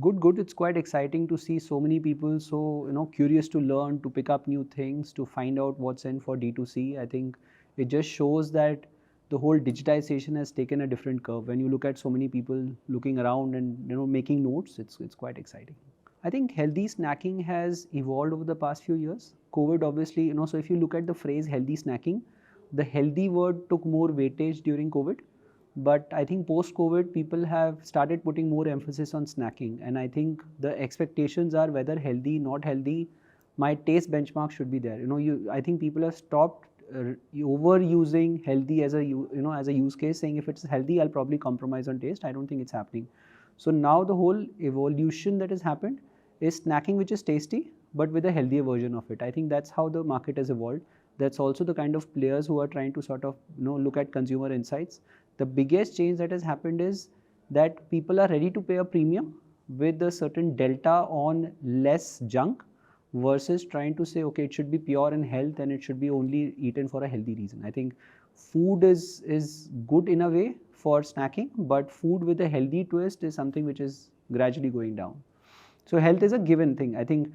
Good, good. It's quite exciting to see so many people so curious to learn, to pick up new things, to find out what's in for D2C. I think it just shows that the whole digitization has taken a different curve. When you look at so many people looking around and making notes, it's quite exciting. I think healthy snacking has evolved over the past few years. COVID, obviously, so if you look at the phrase healthy snacking, the healthy word took more weightage during COVID. But I think post-COVID, people have started putting more emphasis on snacking. And I think the expectations are whether healthy, not healthy, my taste benchmark should be there. I think people have stopped overusing healthy as as a use case, saying if it's healthy, I'll probably compromise on taste. I don't think it's happening. So now the whole evolution that has happened is snacking which is tasty, but with a healthier version of it. I think that's how the market has evolved. That's also the kind of players who are trying to sort of look at consumer insights. The biggest change that has happened is that people are ready to pay a premium with a certain delta on less junk versus trying to say, okay, it should be pure in health and it should be only eaten for a healthy reason. I think food is good in a way for snacking, but food with a healthy twist is something which is gradually going down. So health is a given thing. I think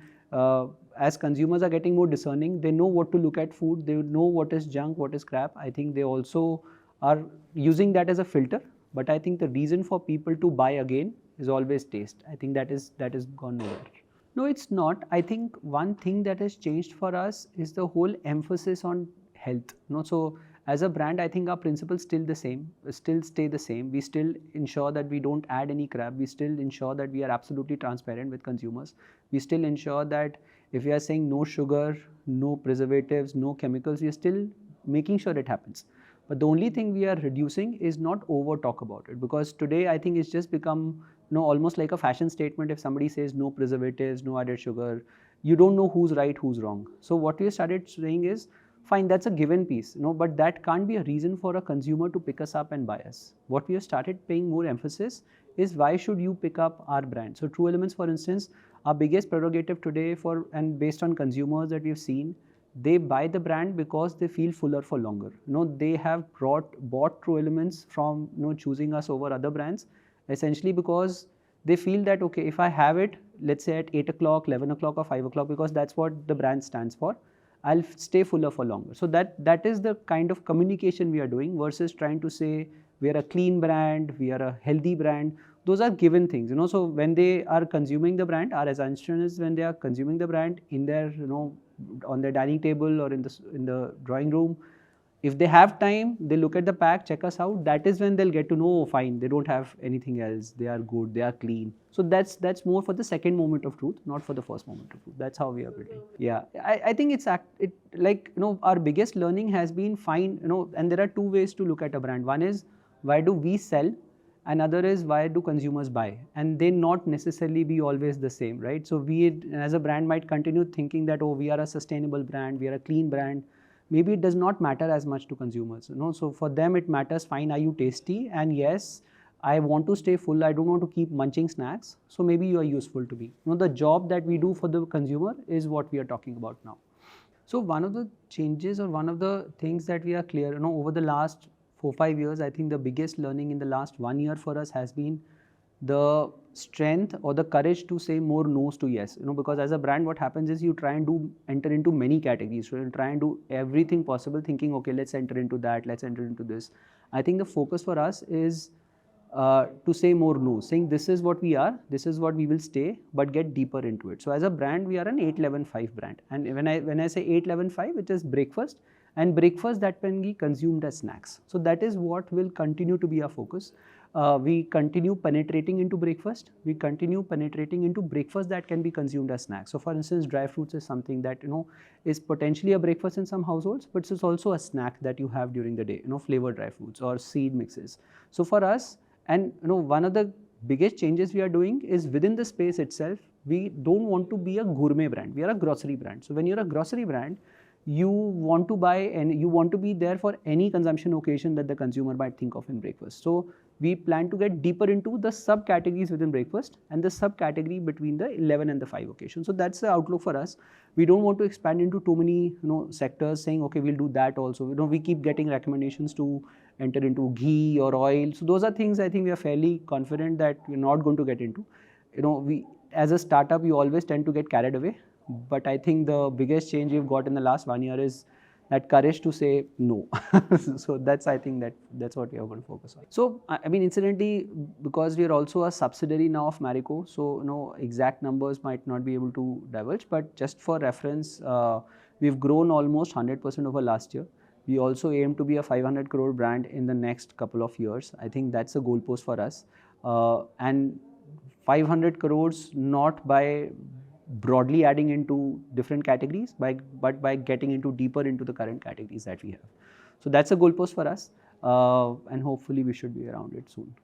as consumers are getting more discerning, they know what to look at food, they know what is junk, what is crap. I think they also are using that as a filter. But I think the reason for people to buy again is always taste. I think that is gone nowhere. No, it's not. I think one thing that has changed for us is the whole emphasis on health. So as a brand, I think our principles still stay the same. We still ensure that we don't add any crap. We still ensure that we are absolutely transparent with consumers. We still ensure that if we are saying no sugar, no preservatives, no chemicals, we are still making sure it happens. But the only thing we are reducing is not over talk about it, because today I think it's just become almost like a fashion statement. If somebody says no preservatives, no added sugar, you don't know who's right, who's wrong. So what we started saying is, fine, that's a given piece, but that can't be a reason for a consumer to pick us up and buy us. What we have started paying more emphasis is why should you pick up our brand? So True Elements, for instance, our biggest prerogative today and based on consumers that we've seen, they buy the brand because they feel fuller for longer. They have bought True Elements from choosing us over other brands, essentially because they feel that, okay, if I have it, let's say at 8 o'clock, 11 o'clock or 5 o'clock, because that's what the brand stands for, I'll stay fuller for longer. So that is the kind of communication we are doing versus trying to say we are a clean brand, we are a healthy brand. Those are given things, So when they are consuming the brand, our assumption is when they are consuming the brand in their, on their dining table or in the drawing room, if they have time, they look at the pack, check us out. That is when they'll get to know, oh, fine, they don't have anything else. They are good, they are clean. So that's more for the second moment of truth, not for the first moment of truth. That's how we are building. Yeah, I think our biggest learning has been fine, and there are two ways to look at a brand. One is why do we sell? Another is why do consumers buy? And they not necessarily be always the same, right? So we as a brand might continue thinking that, oh, we are a sustainable brand, we are a clean brand. Maybe it does not matter as much to consumers, So for them it matters, fine, are you tasty? And yes, I want to stay full, I don't want to keep munching snacks. So maybe you are useful to me. The job that we do for the consumer is what we are talking about now. So one of the changes or one of the things that we are clear, over the last 4-5 years, I think the biggest learning in the last 1 year for us has been the strength or the courage to say more no's to yes. Because as a brand, what happens is you try and enter into many categories. So you try and do everything possible, thinking, okay, let's enter into that, let's enter into this. I think the focus for us is to say more no, saying this is what we are, this is what we will stay, but get deeper into it. So as a brand, we are an 8-11-5 brand. And when I say 8-11-5, it is breakfast, and breakfast that can be consumed as snacks. So that is what will continue to be our focus. We continue penetrating into breakfast. We continue penetrating into breakfast that can be consumed as snacks. So for instance, dry fruits is something that, is potentially a breakfast in some households, but it's also a snack that you have during the day, flavored dry fruits or seed mixes. So for us, and one of the biggest changes we are doing is within the space itself, we don't want to be a gourmet brand. We are a grocery brand. So when you're a grocery brand, you want to buy and you want to be there for any consumption occasion that the consumer might think of in breakfast. So we plan to get deeper into the subcategories within breakfast and the subcategory between the 11 and the 5 occasion. So that's the outlook for us. We don't want to expand into too many sectors saying, okay, we'll do that also. We keep getting recommendations to enter into ghee or oil. So those are things I think we are fairly confident that we're not going to get into. we as a startup, you always tend to get carried away. But I think the biggest change we've got in the last 1 year is that courage to say no. So I think that's what we are going to focus on. So I mean, incidentally, because we are also a subsidiary now of Marico, so exact numbers might not be able to divulge, but just for reference, we've grown almost 100% over last year. We also aim to be a 500 crore brand in the next couple of years. I think that's a goalpost for us. And 500 crores not by broadly adding into different categories, but by getting into deeper into the current categories that we have. So that's a goalpost for us, and hopefully we should be around it soon.